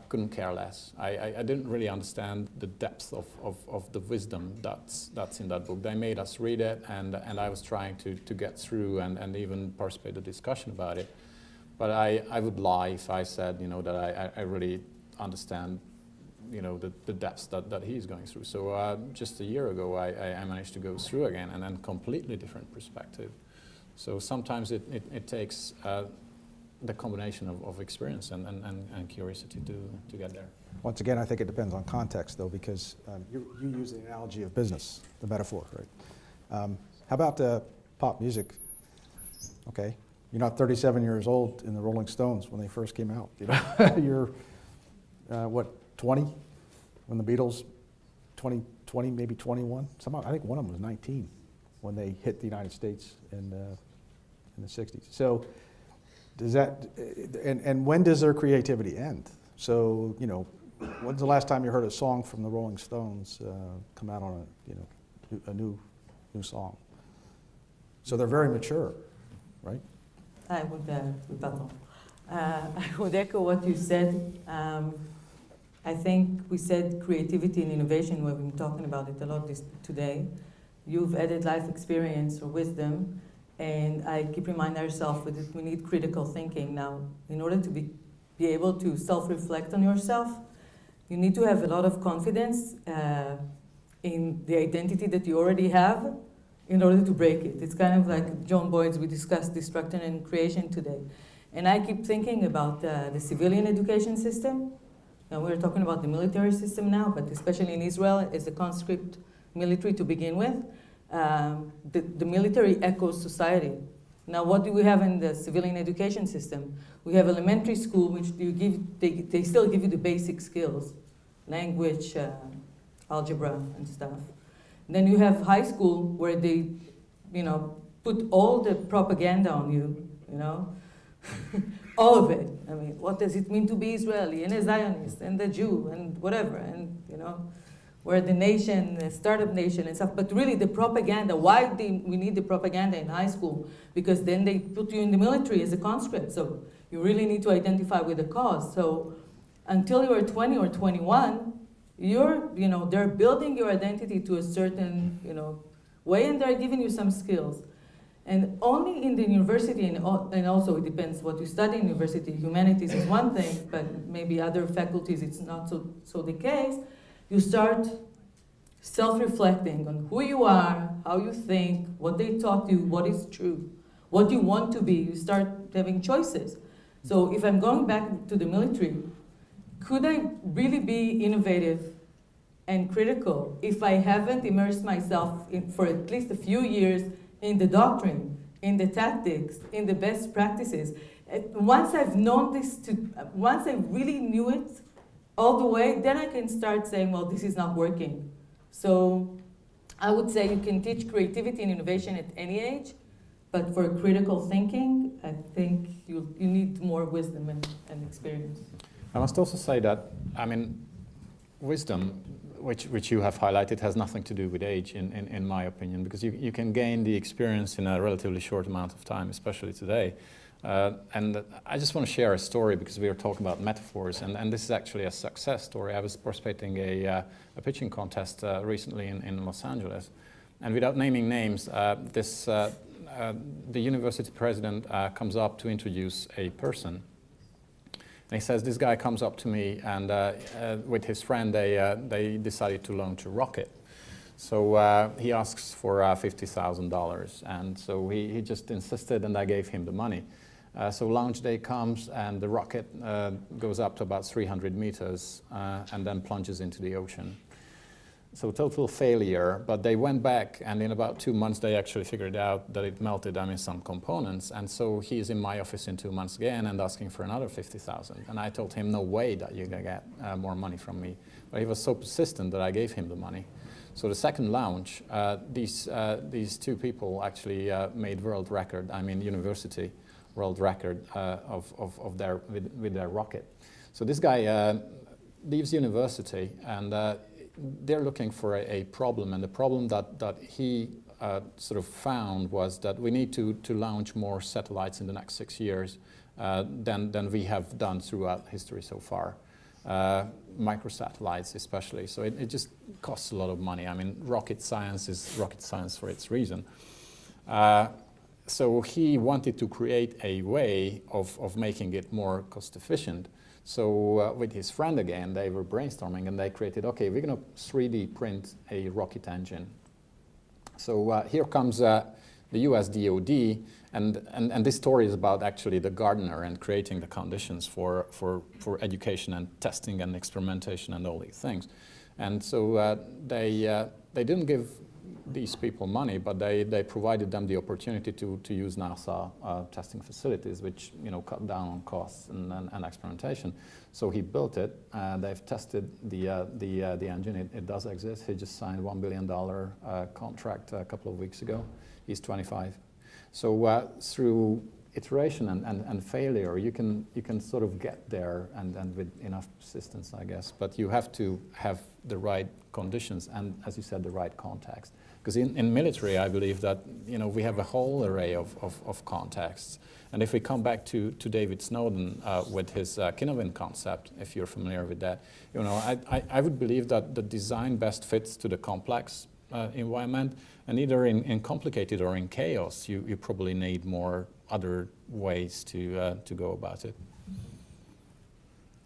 Couldn't care less. I didn't really understand the depth of the wisdom that's in that book. They made us read it, and I was trying to get through and even participate in the discussion about it. But I would lie if I said that I really understand the depths that he's going through. So just a year ago, I managed to go through again, and then completely different perspective. So sometimes it takes the combination of experience and curiosity to get there. Once again, I think it depends on context, though, because you use the analogy of business, the metaphor, right? How about pop music? Okay, you're not 37 years old in the Rolling Stones when they first came out. You know, you're what, 20 when the Beatles, 20, maybe 21. I think one of them was 19 when they hit the United States in the 60s. So does that, and when does their creativity end? So, you know, when's the last time you heard a song from the Rolling Stones come out on a new song? So they're very mature, right? I would echo what you said. I think we said creativity and innovation. We've been talking about it a lot today. You've added life experience or wisdom, and I keep reminding ourselves that we need critical thinking. Now, in order to be able to self-reflect on yourself, you need to have a lot of confidence in the identity that you already have in order to break it. It's kind of like John Boyd's, we discussed destruction and creation today. And I keep thinking about the civilian education system. Now we're talking about the military system now, but especially in Israel, it's a conscript military to begin with. The military echoes society. Now what do we have in the civilian education system? We have elementary school, which they still give you the basic skills, language, algebra and stuff. Then you have high school where they, put all the propaganda on you, all of it. I mean, what does it mean to be Israeli and a Zionist and a Jew and whatever, and we're the nation, the startup nation and stuff. But really the propaganda, why we need the propaganda in high school? Because then they put you in the military as a conscript. So you really need to identify with the cause. So until you are 20 or 21, they're building your identity to a certain, way, and they're giving you some skills. And only in the university, and also it depends what you study in university. Humanities is one thing, but maybe other faculties it's not so the case. You start self-reflecting on who you are, how you think, what they taught you, what is true, what you want to be. You start having choices. So if I'm going back to the military, could I really be innovative and critical if I haven't immersed myself for at least a few years in the doctrine, in the tactics, in the best practices? Once I've known this, once I really knew it all the way, then I can start saying, well, this is not working. So I would say you can teach creativity and innovation at any age, but for critical thinking, I think you need more wisdom and experience. I must also say that, wisdom, which you have highlighted, has nothing to do with age, in my opinion, because you can gain the experience in a relatively short amount of time, especially today. And I just want to share a story because we were talking about metaphors, and this is actually a success story. I was participating in a pitching contest recently in Los Angeles, and without naming names, the university president comes up to introduce a person. And he says, this guy comes up to me, and with his friend, they decided to launch a rocket. So he asks for $50,000, and so he just insisted, and I gave him the money. So launch day comes, and the rocket goes up to about 300 meters, and then plunges into the ocean. So total failure, but they went back, and in about 2 months, they actually figured out that it melted some components. And so he's in my office in 2 months again and asking for another 50,000. And I told him, no way that you're gonna get more money from me. But he was so persistent that I gave him the money. So the second launch, these two people actually made world record, university world record with their rocket. So this guy leaves university, and they're looking for a problem, and the problem that he sort of found was that we need to launch more satellites in the next 6 years than we have done throughout history so far. Microsatellites especially, so it just costs a lot of money. Rocket science is rocket science for its reason. So he wanted to create a way of making it more cost efficient. So with his friend again, they were brainstorming, and they created, okay, we're going to 3D print a rocket engine. So here comes the US DoD, and this story is about actually the gardener and creating the conditions for education and testing and experimentation and all these things. And so they didn't give these people money, but they provided them the opportunity to use NASA testing facilities, which cut down on costs and experimentation. So he built it. They've tested the engine. It does exist. He just signed $1 billion contract a couple of weeks ago. He's 25. So through iteration and failure, you can sort of get there and with enough persistence, I guess. But you have to have the right conditions and, as you said, the right context. Because in military, I believe that we have a whole array of contexts. And if we come back to David Snowden with his Kinowin concept, if you're familiar with that, I would believe that the design best fits to the complex environment, and either in complicated or in chaos, you probably need more other ways to go about it.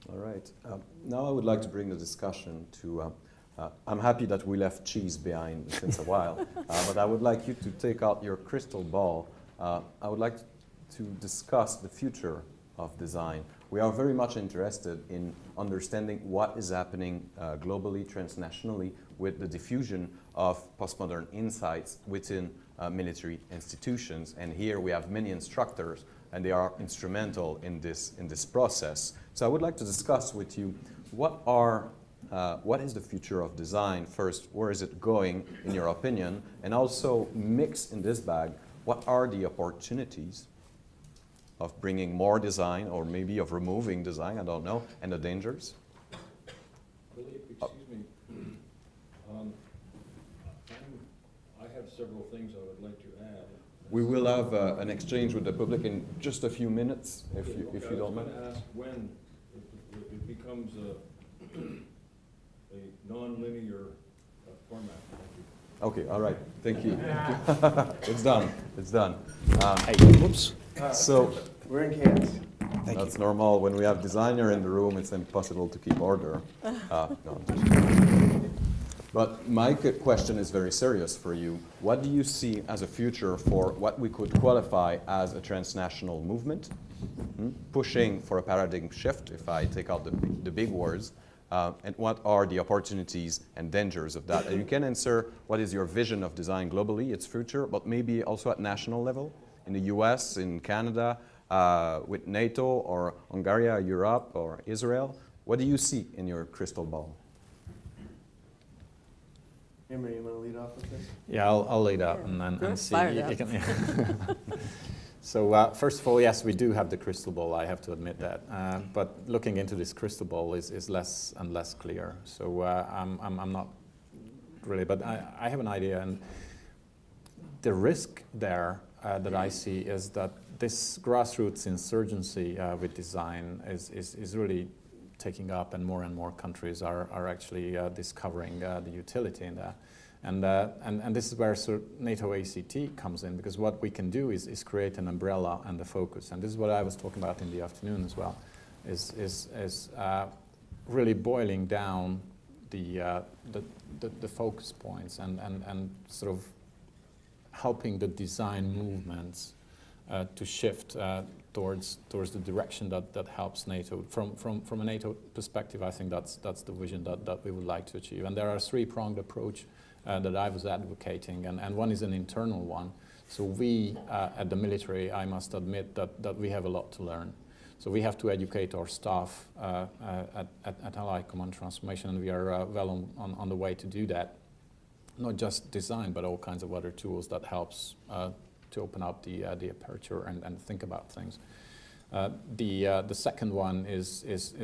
All right. Now I would like to bring the discussion to. I'm happy that we left cheese behind since a while, but I would like you to take out your crystal ball. I would like to discuss the future of design. We are very much interested in understanding what is happening globally, transnationally, with the diffusion of postmodern insights within military institutions. And here we have many instructors, and they are instrumental in this process. So I would like to discuss with you what is the future of design? First, where is it going, in your opinion? And also, mix in this bag, what are the opportunities of bringing more design, or maybe of removing design, I don't know, and the dangers? Philippe, excuse me. I have several things I would like to add. We will have an exchange with the public in just a few minutes, if you don't mind. I was going to ask when it becomes a non-linear format. Thank you. Okay, all right, thank you. It's done, it's done. Whoops. So, We're in chaos. that's normal. When we have designer in the room, it's impossible to keep order. No, I'm just kidding. But my question is very serious for you. What do you see as a future for what we could qualify as a transnational movement? Pushing for a paradigm shift, if I take out the big words, and what are the opportunities and dangers of that? And you can answer what is your vision of design globally, its future, but maybe also at national level, in the US, in Canada, with NATO, or Hungary, Europe, or Israel. What do you see in your crystal ball? Imre, you want to lead off with this? Yeah, I'll lead up and see. Fired You up. can, So first of all, yes, we do have the crystal ball, I have to admit that. But looking into this crystal ball is less and less clear. So I'm not really, but I have an idea. And the risk there that I see is that this grassroots insurgency with design is really taking up, and more countries are actually discovering the utility in that. And this is where NATO ACT comes in, because what we can do is create an umbrella and a focus. And this is what I was talking about in the afternoon as well, is really boiling down the focus points and sort of helping the design movements to shift towards the direction that helps NATO. From a NATO perspective, I think that's the vision that we would like to achieve. And there are a three-pronged approach that I was advocating, and one is an internal one. So we, at the military, I must admit that we have a lot to learn. So we have to educate our staff at Allied Command Transformation, and we are well on the way to do that. Not just design, but all kinds of other tools that helps to open up the aperture and think about things. The second one is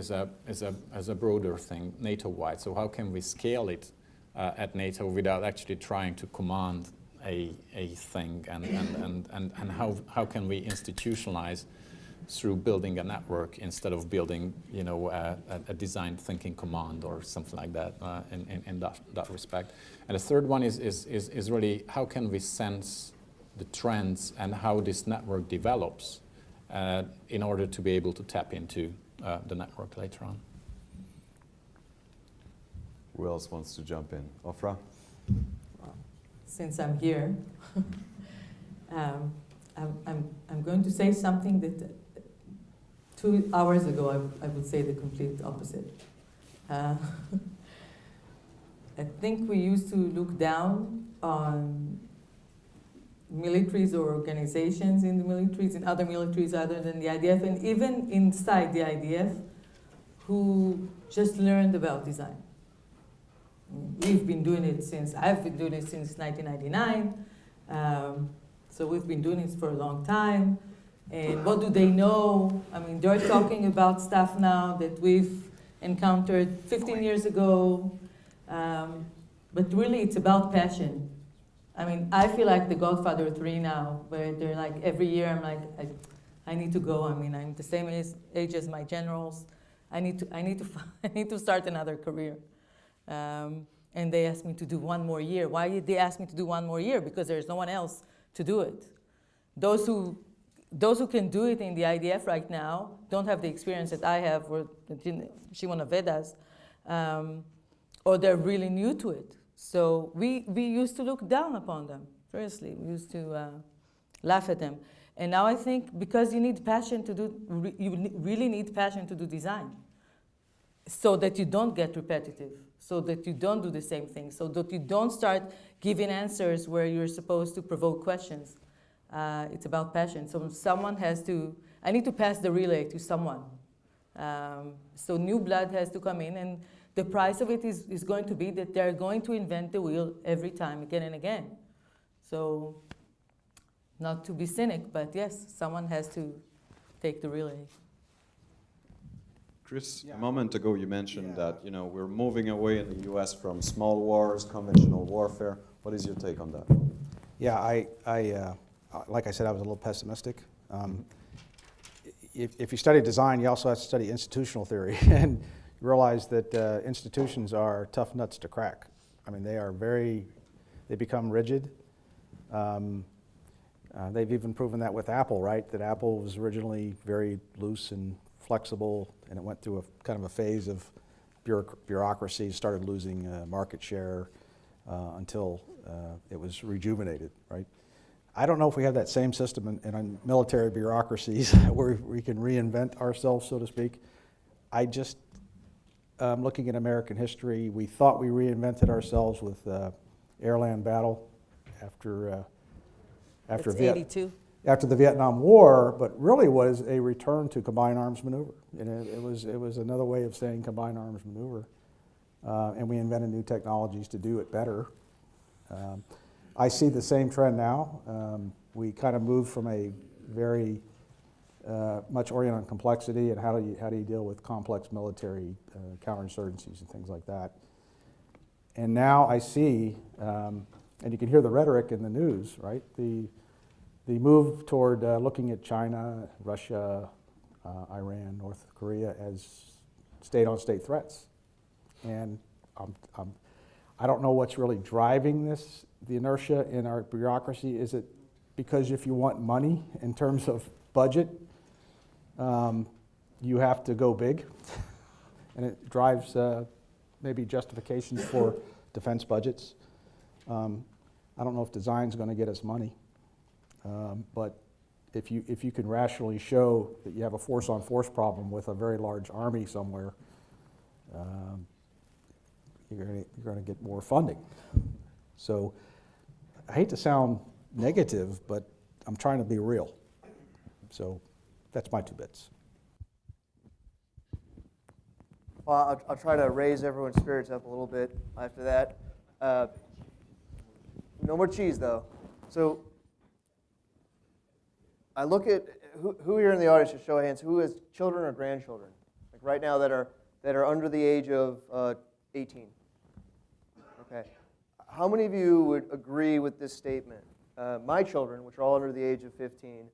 a broader thing, NATO-wide. So how can we scale it at NATO without actually trying to command a thing, and how can we institutionalize through building a network instead of building a design thinking command or something like that in that respect. And the third one is really how can we sense the trends and how this network develops in order to be able to tap into the network later on. Who else wants to jump in? Ofra? Since I'm here, I'm going to say something that 2 hours ago I would say the complete opposite. I think we used to look down on militaries or organizations in the militaries, in other militaries other than the IDF, and even inside the IDF, who just learned about design. We've been doing it I've been doing it since 1999, so we've been doing it for a long time. And what do they know? I mean, they're talking about stuff now that we've encountered 15 years ago, but really it's about passion. I mean, I feel like the Godfather 3 now, where they're like, every year I'm like, I need to go. I mean, I'm the same age as my generals. I need to start another career. And they asked me to do one more year. Why did they ask me to do one more year? Because there's no one else to do it. Those who can do it in the IDF right now don't have the experience that I have, or that Shimon Aved has, or they're really new to it. So we used to look down upon them, seriously. We used to laugh at them. And now I think because you need passion to do, you really need passion to do design, so that you don't get repetitive, so that you don't do the same thing, so that you don't start giving answers where you're supposed to provoke questions. It's about passion. So someone has to, I need to pass the relay to someone. So new blood has to come in, and the price of it is going to be that they're going to invent the wheel every time, again and again. So, not to be cynic, but yes, someone has to take the relay. Chris, a moment ago you mentioned that we're moving away in the U.S. from small wars, conventional warfare. What is your take on that? Yeah, I like I said, I was a little pessimistic. If you study design, you also have to study institutional theory and realize that institutions are tough nuts to crack. I mean, they become rigid. They've even proven that with Apple, right? That Apple was originally very loose and flexible, and it went through a kind of a phase of bureaucracy, started losing market share until it was rejuvenated, right? I don't know if we have that same system in military bureaucracies where we can reinvent ourselves, so to speak. Looking at American history, we thought we reinvented ourselves with air-land battle after the Vietnam War, but really was a return to combined arms maneuver. And it was another way of saying combined arms maneuver. And we invented new technologies to do it better. I see the same trend now. We kind of moved from a very much oriented on complexity and how do you deal with complex military counterinsurgencies and things like that. And now I see, and you can hear the rhetoric in the news, right? The move toward looking at China, Russia, Iran, North Korea as state-on-state threats. And I don't know what's really driving this, the inertia in our bureaucracy. Is it because if you want money in terms of budget, you have to go big, and it drives maybe justifications for defense budgets. I don't know if design's going to get us money, but if you can rationally show that you have a force-on-force problem with a very large army somewhere, you're going to get more funding. So I hate to sound negative, but I'm trying to be real. So that's my 2 bits. Well, I'll try to raise everyone's spirits up a little bit after that. No more cheese, though. So I look at who here in the audience, should show of hands, who has children or grandchildren, like right now that are under the age of 18. Okay. How many of you would agree with this statement? My children, which are all under the age of 15,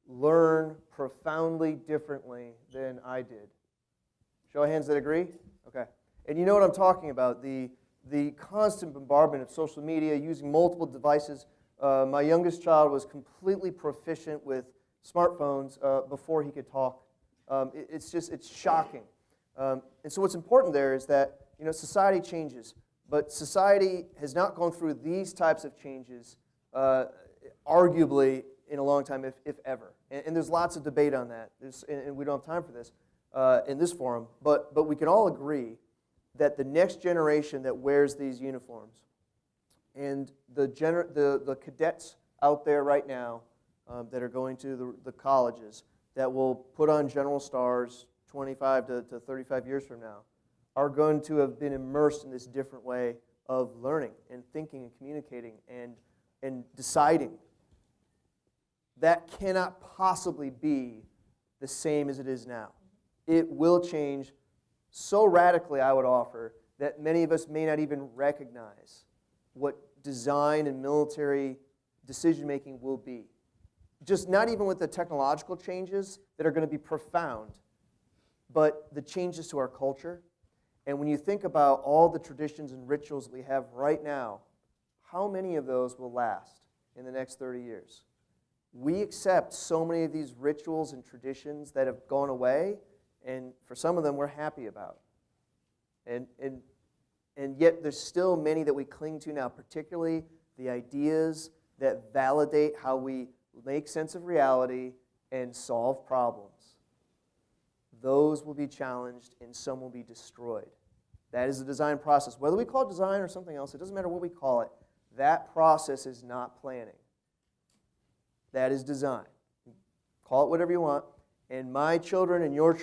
learn profoundly differently than I did. Show of hands that agree? Okay. And you know what I'm talking about, the constant bombardment of social media, using multiple devices. My youngest child was completely proficient with smartphones before he could talk. It's shocking. And so what's important there is that society changes, but society has not gone through these types of changes arguably in a long time, if ever. And there's lots of debate on that. And we don't have time for this in this forum. But we can all agree that the next generation that wears these uniforms and the cadets out there right now that are going to the colleges that will put on general stars 25 to 35 years from now are going to have been immersed in this different way of learning and thinking and communicating and deciding. That cannot possibly be the same as it is now. It will change so radically, I would offer, that many of us may not even recognize what design and military decision-making will be. Just not even with the technological changes that are going to be profound, but the changes to our culture. And when you think about all the traditions and rituals we have right now, how many of those will last in the next 30 years? We accept so many of these rituals and traditions that have gone away, and for some of them we're happy about. And yet there's still many that we cling to now, particularly the ideas that validate how we make sense of reality and solve problems. Those will be challenged and some will be destroyed. That is the design process. Whether we call it design or something else, it doesn't matter what we call it. That process is not planning. That is design. Call it whatever you want. And my children and your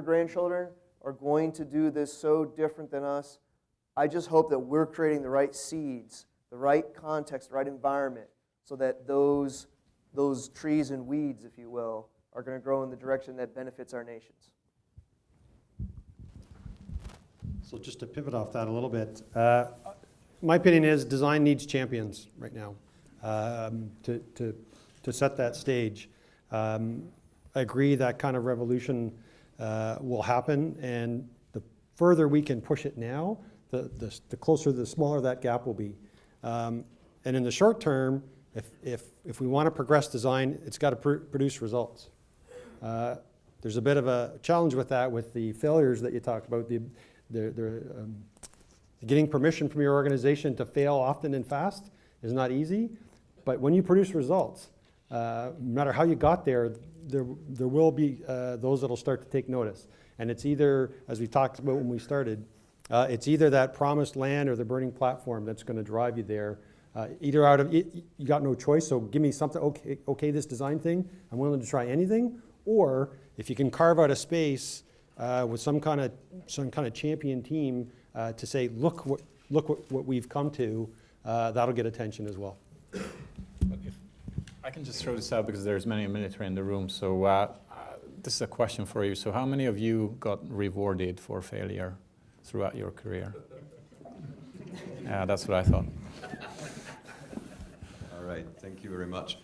grandchildren are going to do this so different than us. I just hope that we're creating the right seeds, the right context, the right environment, so that those trees and weeds, if you will, are going to grow in the direction that benefits our nations. So just to pivot off that a little bit, my opinion is design needs champions right now to set that stage. I agree that kind of revolution will happen, and the further we can push it now, the closer, the smaller that gap will be. And in the short term, if we want to progress design, it's got to produce results. There's a bit of a challenge with that, with the failures that you talked about, getting permission from your organization to fail often and fast is not easy, but when you produce results, no matter how you got there, there will be those that will start to take notice. And it's either, as we talked about when we started, it's either that promised land or the burning platform that's going to drive you there. Either out of, you got no choice, so give me something, okay, this design thing, I'm willing to try anything, or if you can carve out a space with some kind of champion team to say, look what we've come to, that'll get attention as well. If I can just throw this out because there's many military in the room. So this is a question for you. So how many of you got rewarded for failure throughout your career? Yeah, that's what I thought. All right, thank you very much.